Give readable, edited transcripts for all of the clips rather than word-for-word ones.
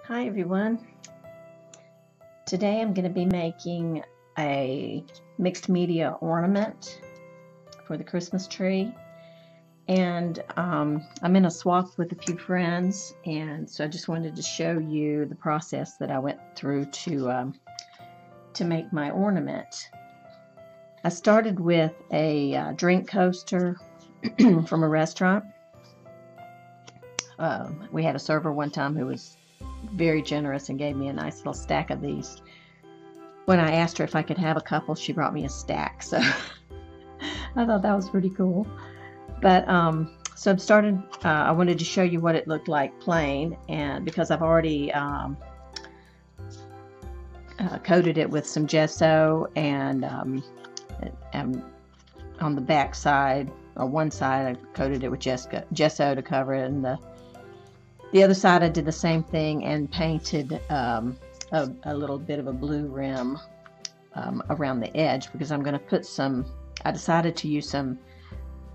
Hi everyone. Today I'm going to be making a mixed media ornament for the Christmas tree, and I'm in a swap with a few friends, and so I just wanted to show you the process that I went through to make my ornament. I started with a drink coaster from a restaurant. We had a server one time who was very generous and gave me a nice little stack of these. When I asked her if I could have a couple, she brought me a stack, so I thought that was pretty cool. But so I've started, I wanted to show you what it looked like plain, and because I've already coated it with some gesso, and on the back side, or one side, I coated it with gesso to cover it, and the other side I did the same thing and painted a little bit of a blue rim around the edge, because I'm going to put some, I decided to use some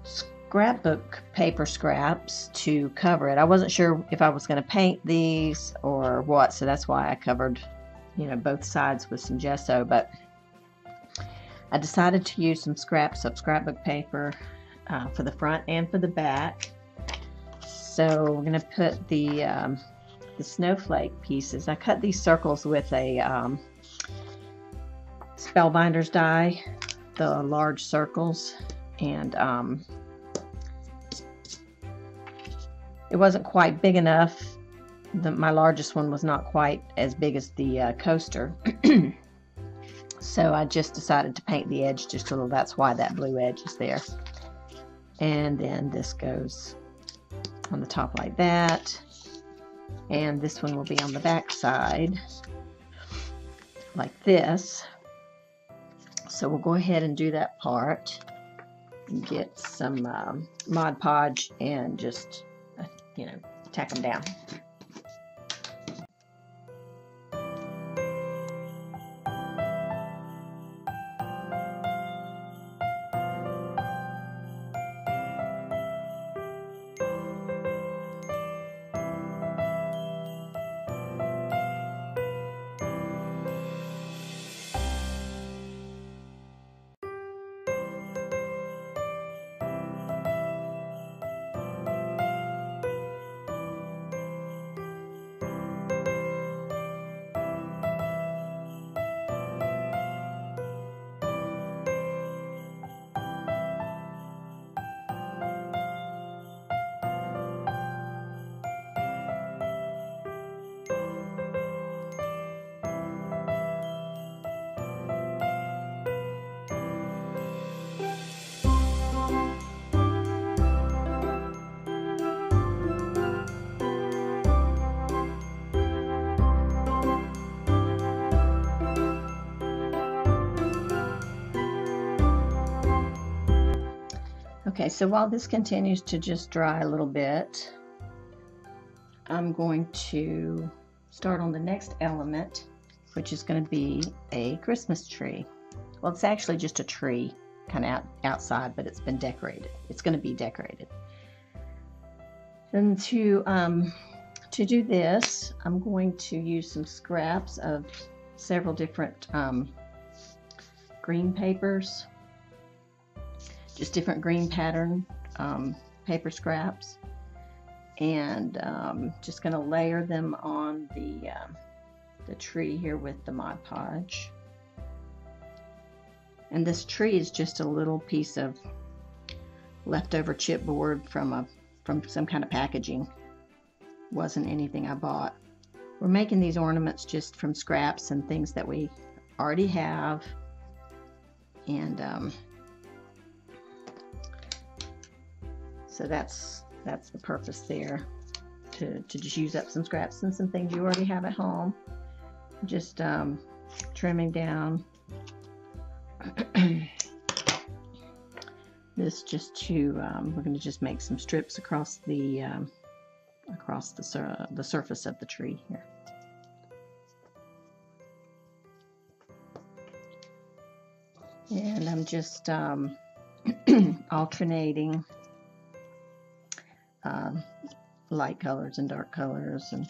scrapbook paper scraps to cover it. I wasn't sure if I was going to paint these or what, so that's why I covered, both sides with some gesso. But I decided to use some scraps of scrapbook paper for the front and for the back. So we're going to put the snowflake pieces. I cut these circles with a Spellbinder's die, the large circles, and it wasn't quite big enough. My largest one was not quite as big as the coaster. So I just decided to paint the edge just a little. That's why that blue edge is there. And then this goes on the top like that, and this one will be on the back side like this. So we'll go ahead and do that part and get some Mod Podge and just tack them down. Okay, so while this continues to just dry a little bit, I'm going to start on the next element, which is going to be a Christmas tree. Well, it's actually just a tree kind of outside, but it's been decorated. It's going to be decorated. And to do this, I'm going to use some scraps of several different green papers. Just different green pattern paper scraps, and just going to layer them on the tree here with the Mod Podge. And this tree is just a little piece of leftover chipboard from some kind of packaging. Wasn't anything I bought. We're making these ornaments just from scraps and things that we already have, and so that's the purpose there, to just use up some scraps and some things you already have at home. Just trimming down this just to we're going to just make some strips across the surface of the tree here. And I'm just alternating light colors and dark colors, and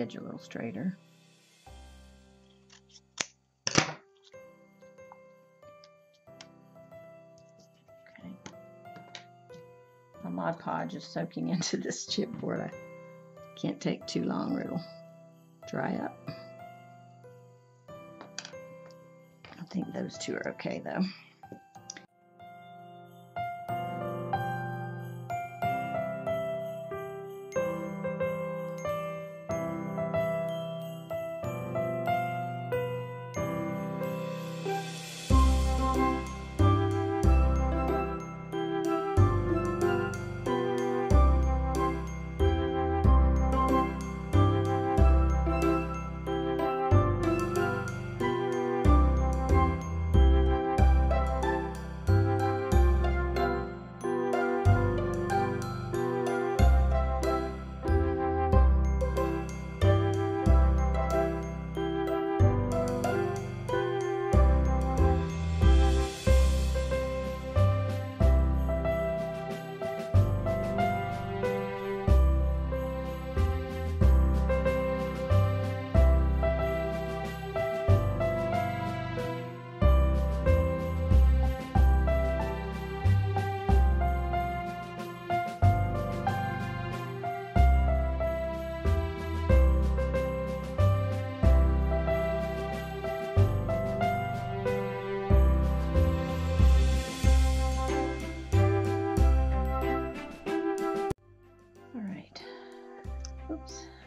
edge a little straighter. Okay. My Mod Podge is soaking into this chipboard. I can't take too long or it'll dry up. I think those two are okay though.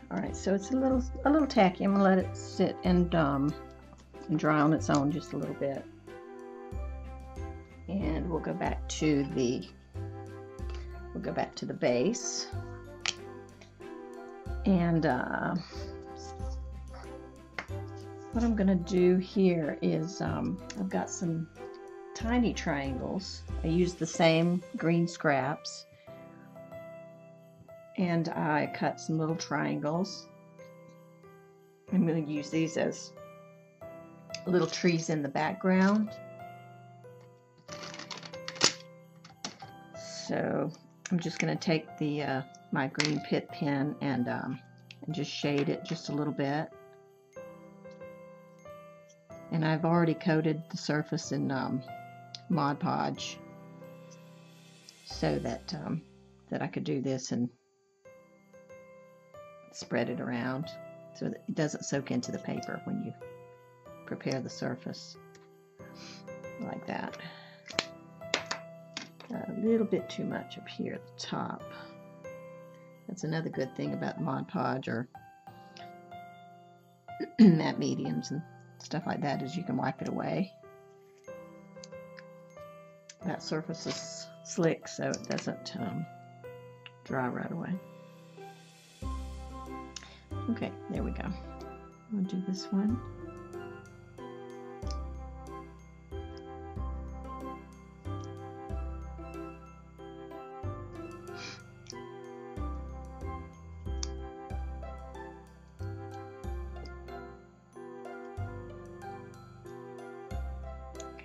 Alright, so it's a little tacky. I'm gonna let it sit and dry on its own just a little bit. And we'll go back to the base. And what I'm gonna do here is I've got some tiny triangles. I used the same green scraps. And I cut some little triangles. I'm going to use these as little trees in the background. So I'm just going to take the my green pit pen and just shade it just a little bit. And I've already coated the surface in Mod Podge so that that I could do this and spread it around so that it doesn't soak into the paper when you prepare the surface like that. A little bit too much up here at the top. That's another good thing about Mod Podge or matte mediums and stuff like that is you can wipe it away. That surface is slick so it doesn't dry right away. Okay, there we go. We'll do this one.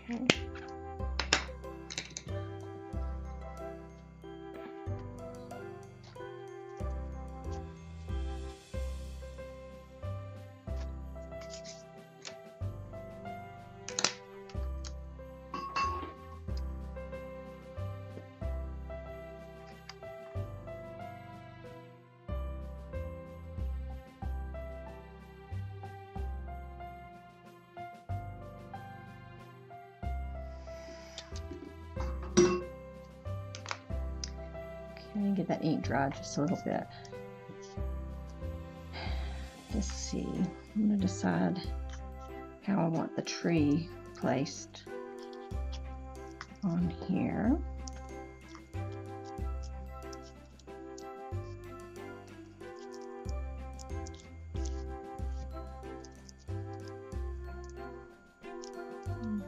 Okay. Okay, get that ink dry just a little bit. Let's see. I'm going to decide how I want the tree placed on here.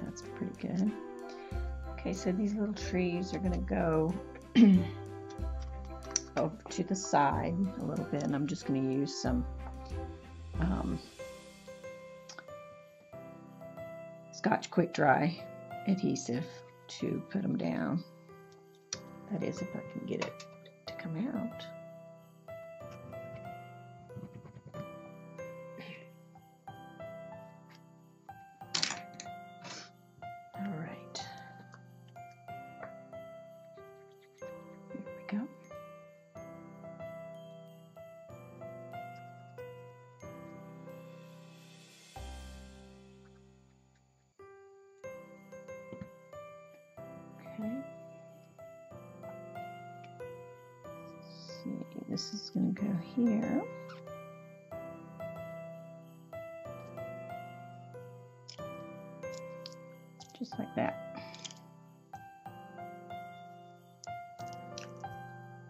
That's pretty good. Okay, so these little trees are going to go over to the side a little bit, and I'm just going to use some Scotch Quick Dry adhesive to put them down. That is, if I can get it to come out. This is going to go here. Just like that.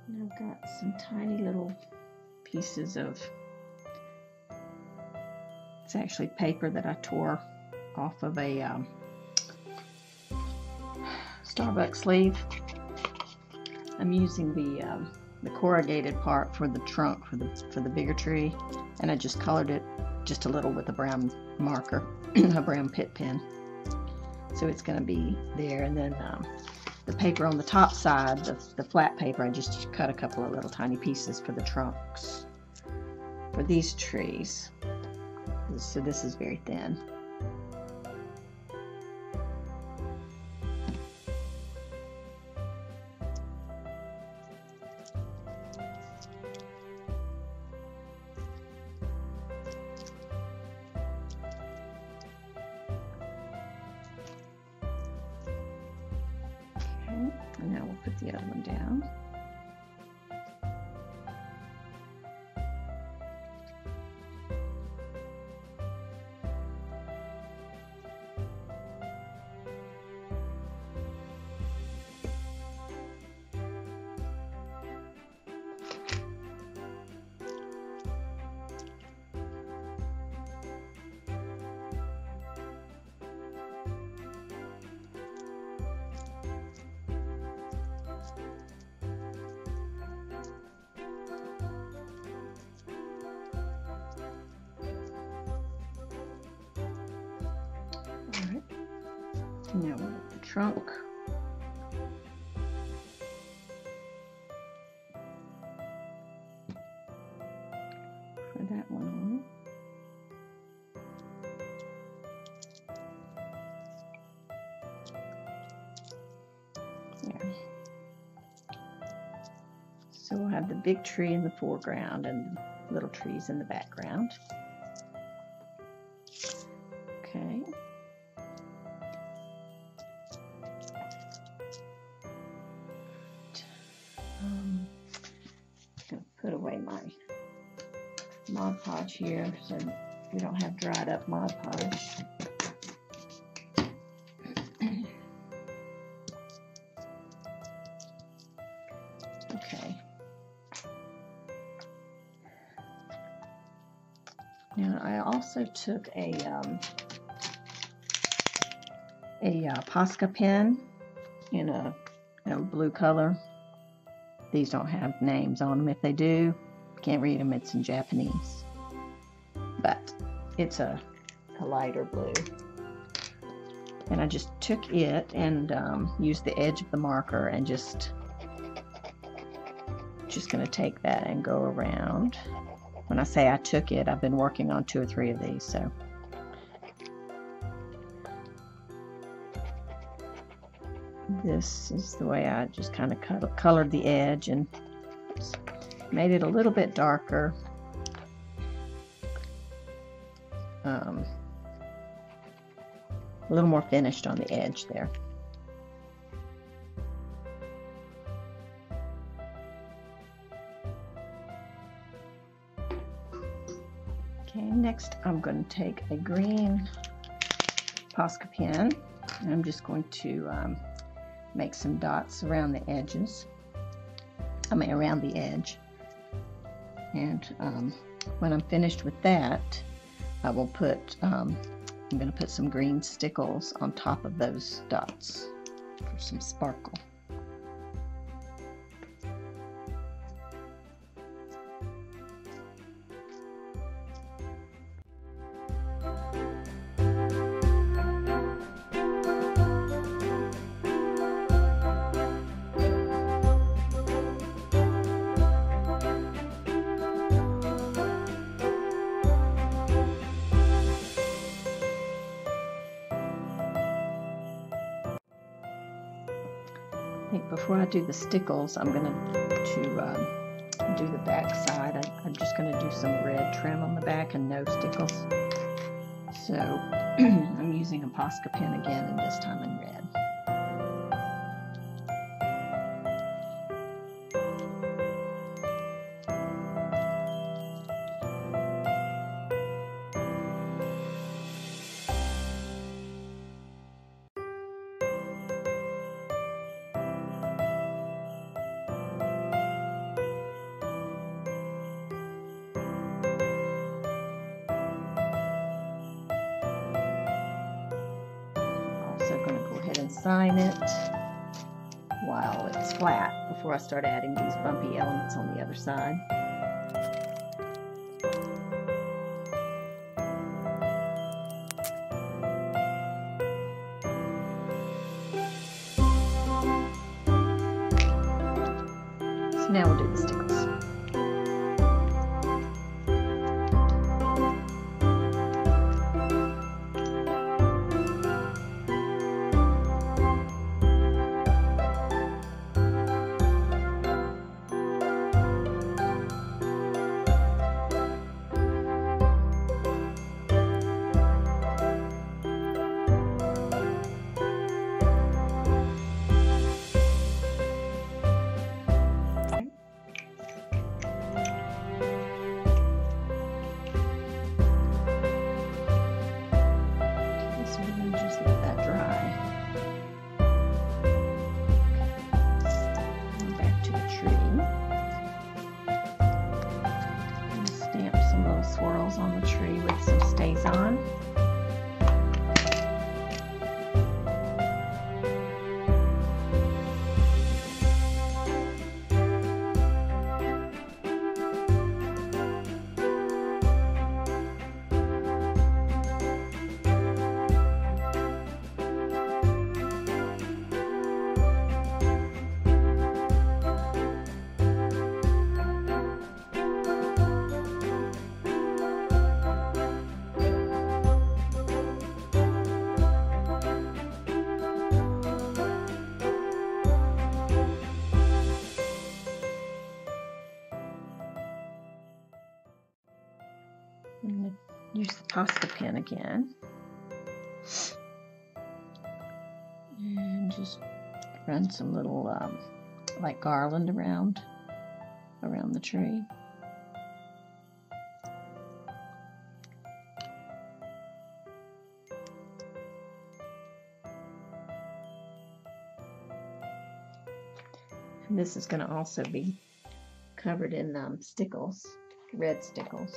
And I've got some tiny little pieces of, it's actually paper that I tore off of a Starbucks sleeve. I'm using the corrugated part for the trunk for the bigger tree, and I just colored it just a little with a brown marker, a brown pit pen. So it's going to be there, and then the paper on the top side, the flat paper, I just cut a couple of little tiny pieces for the trunks for these trees. So this is very thin. And now we'll put the other one down. Now we'll put the trunk. For that one on. There. So we'll have the big tree in the foreground and little trees in the background. Okay. Put away my Mod Podge here so we don't have dried up Mod Podge. Okay. Now I also took a Posca pen in a blue color. These don't have names on them. If they do, can't read them. It's in Japanese. But it's a lighter blue. And I just took it and used the edge of the marker and just going to take that and go around. When I say I took it, I've been working on 2 or 3 of these. So this is the way I just kind of colored the edge and made it a little bit darker. A little more finished on the edge there. Okay, next I'm going to take a green Posca pen and I'm just going to make some dots around the edges. Around the edge. And when I'm finished with that, I will put, I'm going to put some green stickles on top of those dots for some sparkle. Before I do the stickles, I'm going to do the back side. I'm just going to do some red trim on the back and no stickles. So I'm using a Posca pen again, and this time in red. sign it while it's flat before I start adding these bumpy elements on the other side. So now we'll do the stickles. Swirls on the tree with some stays on. I'm going to use the pasta pen again and just run some little like garland around the tree. And this is going to also be covered in stickles, red stickles.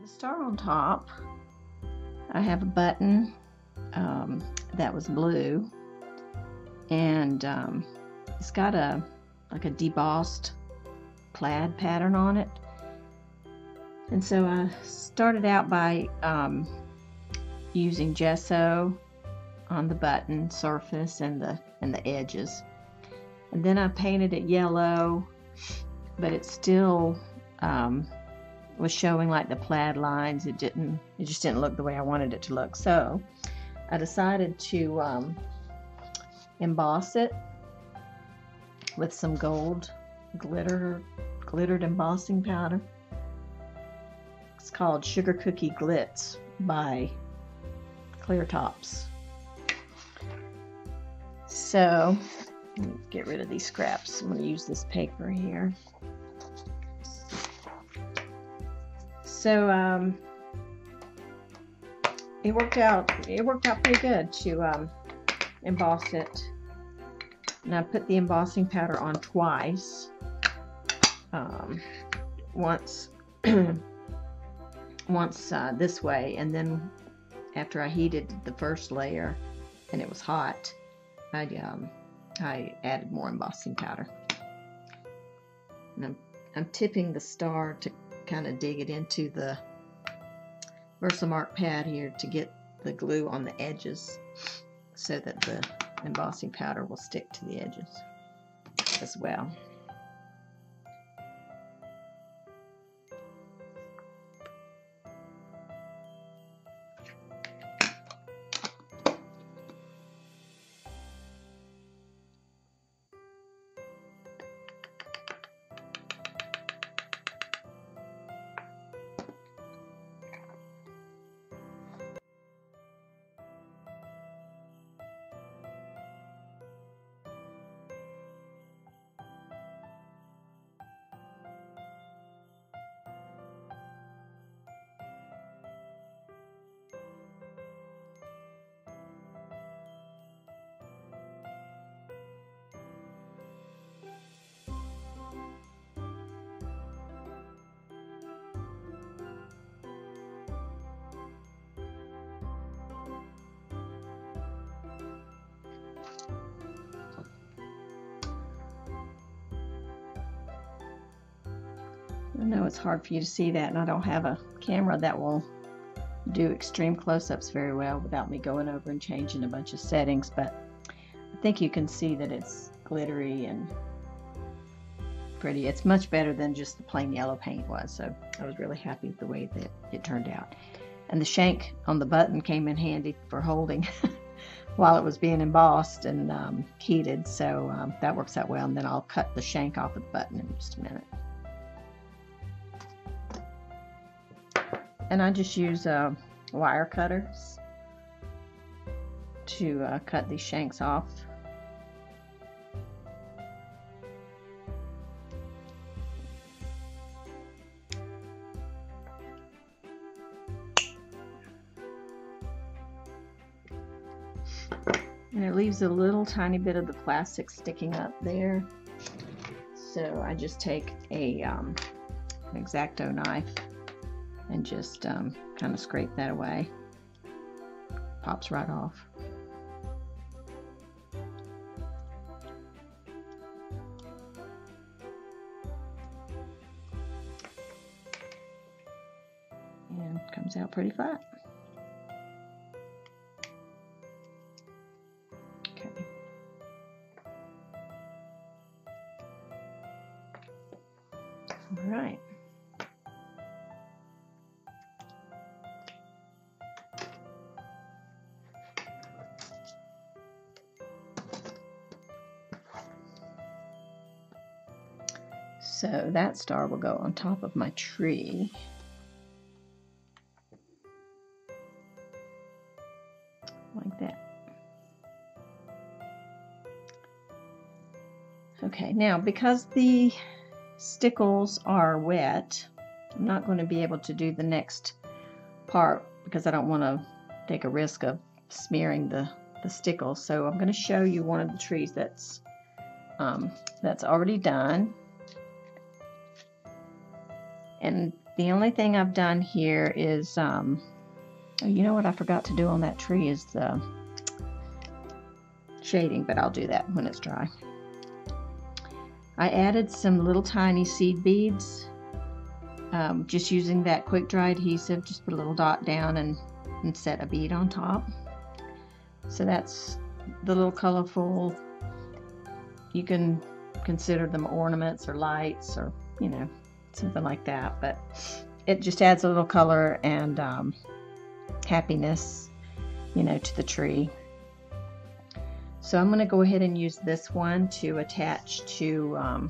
Star on top, I have a button that was blue, and it's got like a debossed plaid pattern on it. And so I started out by using gesso on the button surface and the edges, and then I painted it yellow, but it still was showing like the plaid lines. It just didn't look the way I wanted it to look. So I decided to emboss it with some gold glittered embossing powder. It's called Sugar Cookie Glitz by Clear Tops. So let me get rid of these scraps. I'm going to use this paper here. So it worked out pretty good to emboss it. And I put the embossing powder on twice. Once this way, and then after I heated the first layer and it was hot, I added more embossing powder. And I'm tipping the star to kind of dig it into the Versamark pad here to get the glue on the edges so that the embossing powder will stick to the edges as well. I know it's hard for you to see that, and I don't have a camera that will do extreme close-ups very well without me going over and changing a bunch of settings, but I think you can see that it's glittery and pretty. It's much better than just the plain yellow paint was, so I was really happy with the way that it turned out. And the shank on the button came in handy for holding while it was being embossed and heated, so that works out well. And then I'll cut the shank off of the button in just a minute. And I just use wire cutters to cut these shanks off. And it leaves a little tiny bit of the plastic sticking up there. So I just take a an X-Acto knife and just kind of scrape that away. Pops right off. And comes out pretty flat. All right. So that star will go on top of my tree. Like that. Okay, now because the stickles are wet, I'm not going to be able to do the next part because I don't want to take a risk of smearing the stickles. So I'm going to show you one of the trees that's already done. And the only thing I've done here is, oh, you know what I forgot to do on that tree is the shading, but I'll do that when it's dry. I added some little tiny seed beads, just using that quick dry adhesive. Just put a little dot down and set a bead on top. So that's the little colorful, you can consider them ornaments or lights or, you know, something like that. But it just adds a little color and happiness, you know, to the tree. So I'm going to go ahead and use this one to attach to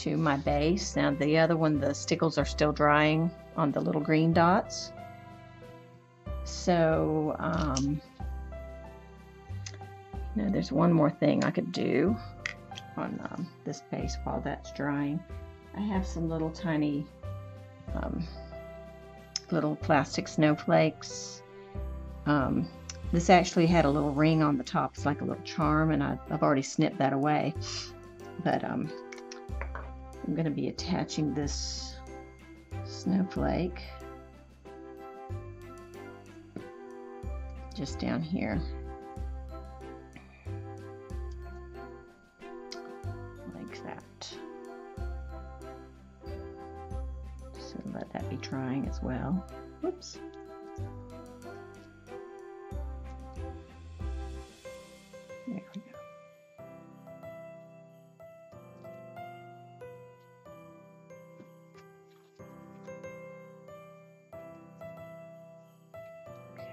my base. Now the other one, the stickles are still drying on the little green dots. So you know, there's one more thing I could do on this base while that's drying. I have some little tiny little plastic snowflakes. This actually had a little ring on the top. It's like a little charm, and I've already snipped that away. But I'm going to be attaching this snowflake just down here. Like that. So let that be drying as well. Whoops. There we go.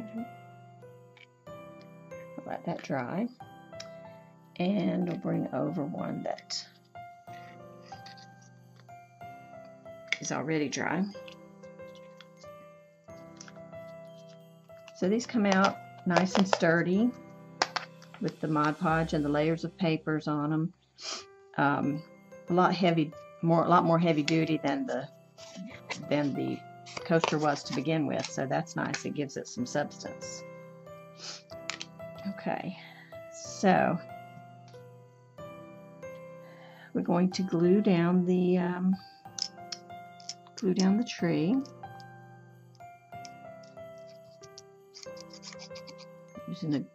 Okay. I'll let that dry. And we'll bring over one that is already dry. So these come out nice and sturdy with the Mod Podge and the layers of papers on them. A lot more heavy duty than the coaster was to begin with. So that's nice. It gives it some substance. Okay, so we're going to glue down the tree. Using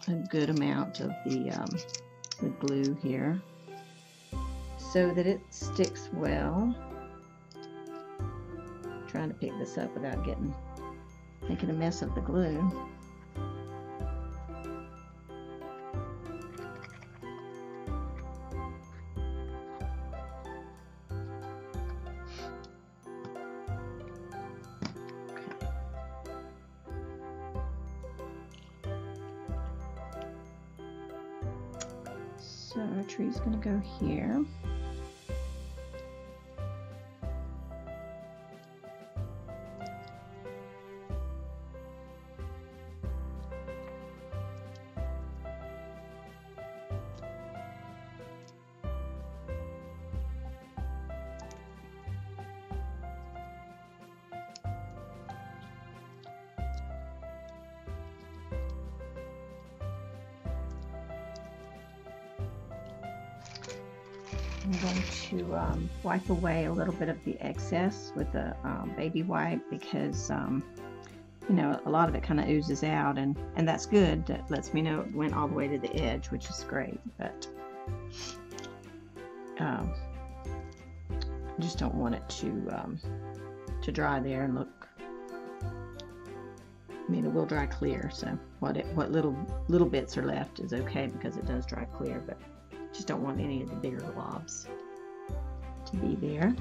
a good amount of the glue here. so that it sticks well. I'm trying to pick this up without making a mess of the glue. So our tree's going to go here. I'm going to wipe away a little bit of the excess with the baby wipe, because you know, a lot of it kind of oozes out, and that's good. That lets me know it went all the way to the edge, which is great. But I just don't want it to dry there and look. I mean, it will dry clear, so what little bits are left is okay because it does dry clear, but just don't want any of the bigger globs to be there.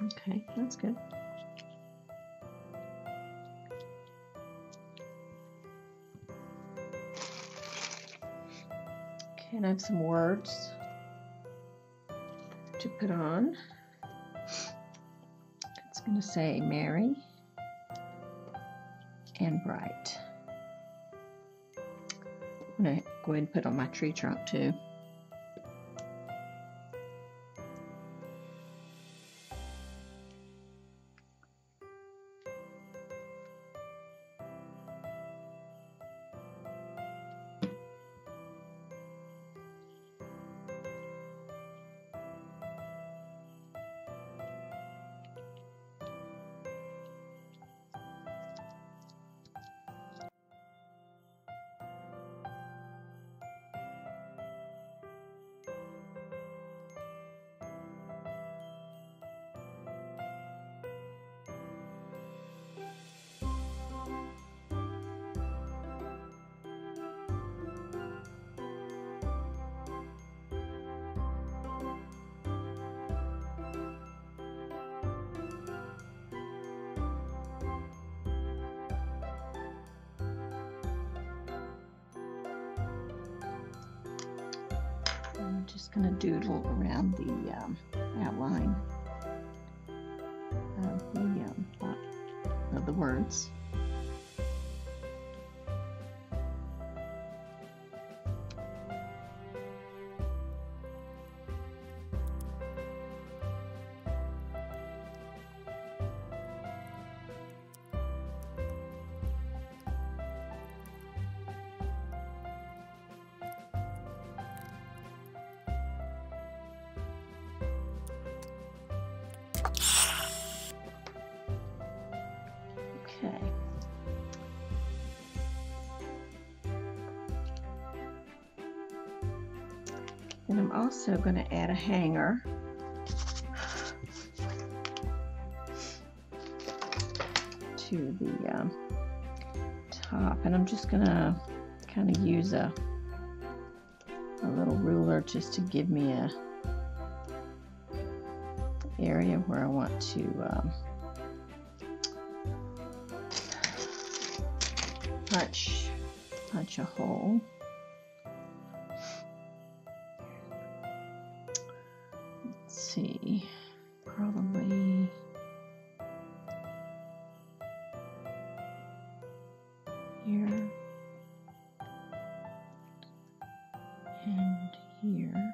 Okay, that's good. Okay, and I have some words to put on. It's going to say merry and bright. I'm going to go ahead and put on my tree trunk too. I'm just going to doodle around the outline of the words. Okay. And I'm also going to add a hanger to the top, and I'm just going to kind of use a little ruler just to give me a area where I want to punch a hole. Let's see, probably here and here.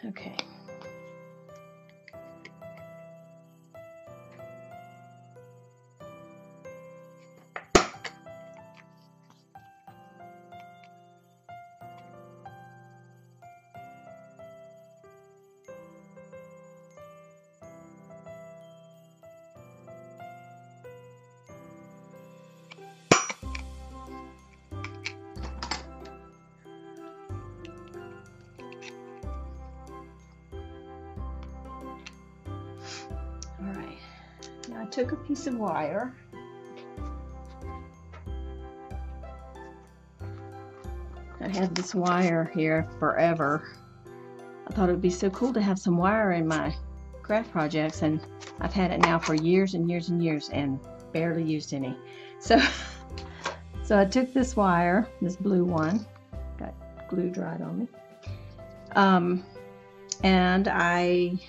Okay. took a piece of wire, I had this wire here forever. I thought it would be so cool to have some wire in my craft projects, and I've had it now for years and years and years and barely used any. So I took this wire, this blue one, got glue dried on me, and I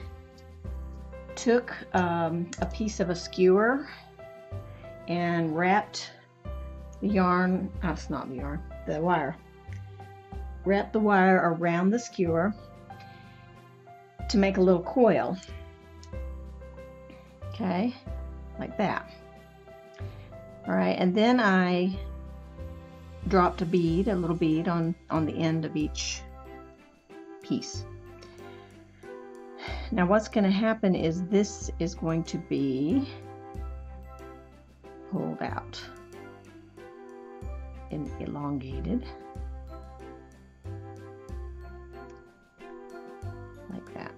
took a piece of a skewer and wrapped the yarn, it's not the yarn, the wire. Wrapped the wire around the skewer to make a little coil. Okay, like that. All right, and then I dropped a bead, a little bead on the end of each piece. Now what's going to happen is this is going to be pulled out and elongated like that.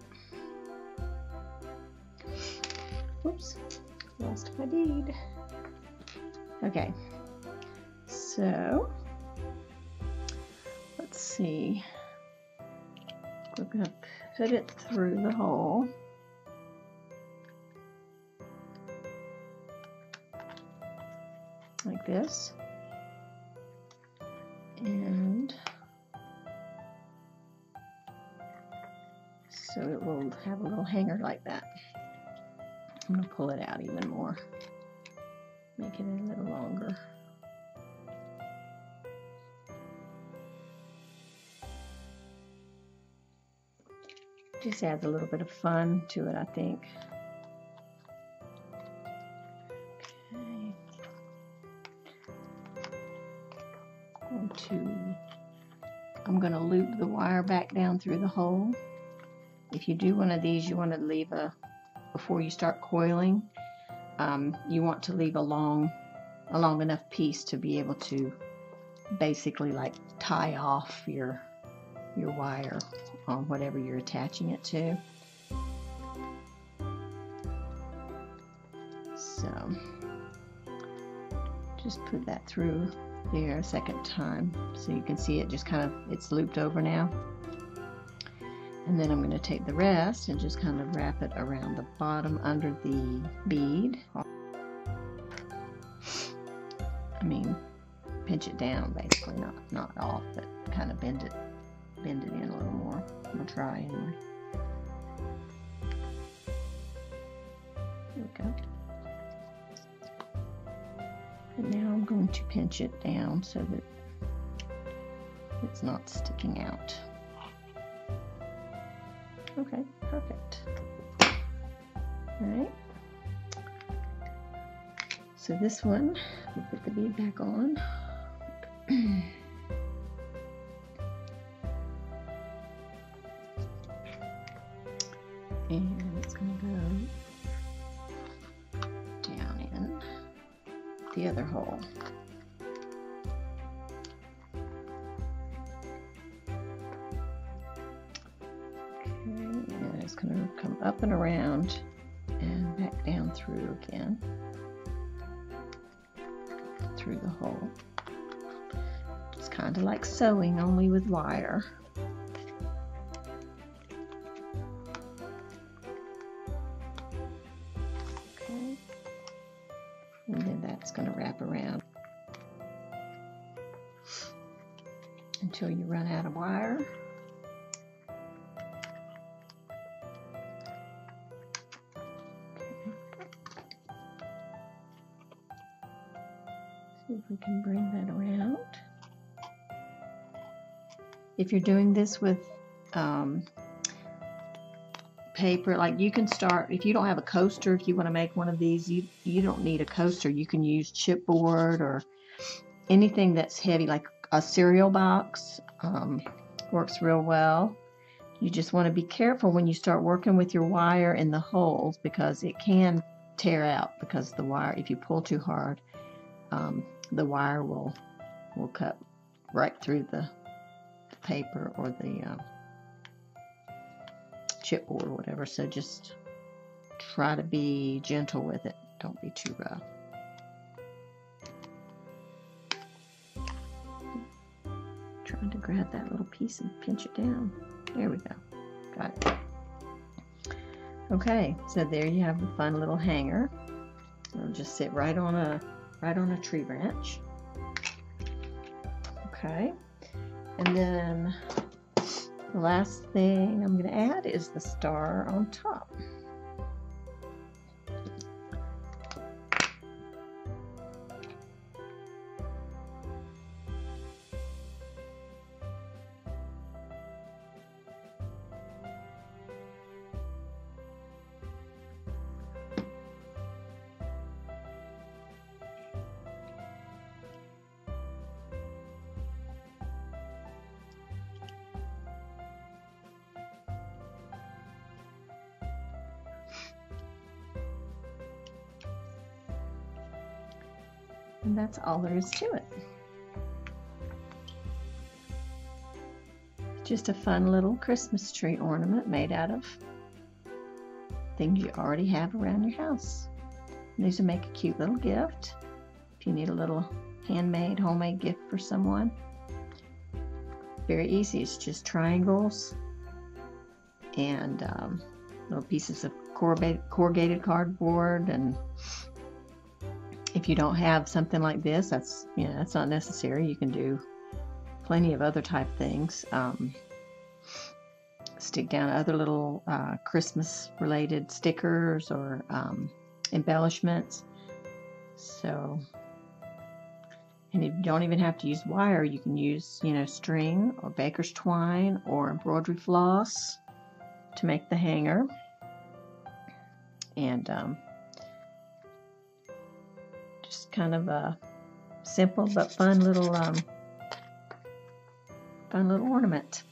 Oops, lost my bead. Okay, so let's see. We're going to put it through the hole. Like this. And so it will have a little hanger like that. I'm going to pull it out even more. Make it a little longer. Just adds a little bit of fun to it, I think. Okay. I'm going to loop the wire back down through the hole. If you do one of these, you want to leave before you start coiling, you want to leave a long enough piece to be able to basically like tie off your wire on whatever you're attaching it to. So just put that through there a second time so you can see it just kind of, it's looped over now. And then I'm going to take the rest and just kind of wrap it around the bottom under the bead. I mean, pinch it down basically, not off, but kind of bend it in a little more. I'm going to try anyway. There we go. And now I'm going to pinch it down so that it's not sticking out. Okay, perfect. Alright. So this one, we'll put the bead back on. And it's going to go down in the other hole. Okay, and it's going to come up and around and back down through again, through the hole. It's kind of like sewing, only with wire. And then that's going to wrap around until you run out of wire. Okay. See if we can bring that around. If you're doing this with paper, like you can start, if you don't have a coaster, if you want to make one of these, you don't need a coaster. You can use chipboard or anything that's heavy, like a cereal box. Works real well. You just want to be careful when you start working with your wire in the holes, because it can tear out, because the wire, if you pull too hard, the wire will cut right through the paper or the chipboard or whatever. So just try to be gentle with it. Don't be too rough. Trying to grab that little piece and pinch it down. There we go. Got it. Okay, so there you have the fun little hanger. It'll just sit right on a tree branch. Okay, and then the last thing I'm going to add is the star on top. And that's all there is to it. Just a fun little Christmas tree ornament made out of things you already have around your house. And these will make a cute little gift if you need a little handmade, homemade gift for someone. Very easy. It's just triangles and little pieces of corrugated cardboard, and if you don't have something like this, that's not necessary. You can do plenty of other type things. Stick down other little Christmas related stickers or embellishments. So, and you don't even have to use wire. You can use string or baker's twine or embroidery floss to make the hanger. And just kind of a simple but fun little ornament.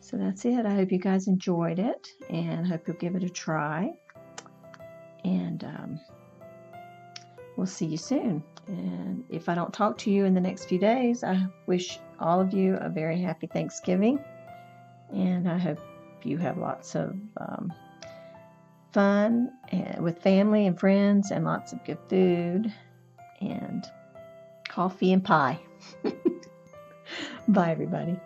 So that's it. I hope you guys enjoyed it, and hope you'll give it a try. And we'll see you soon. And if I don't talk to you in the next few days, I wish all of you a very happy Thanksgiving, and I hope you have lots of fun with family and friends, and lots of good food and coffee and pie. Bye, everybody.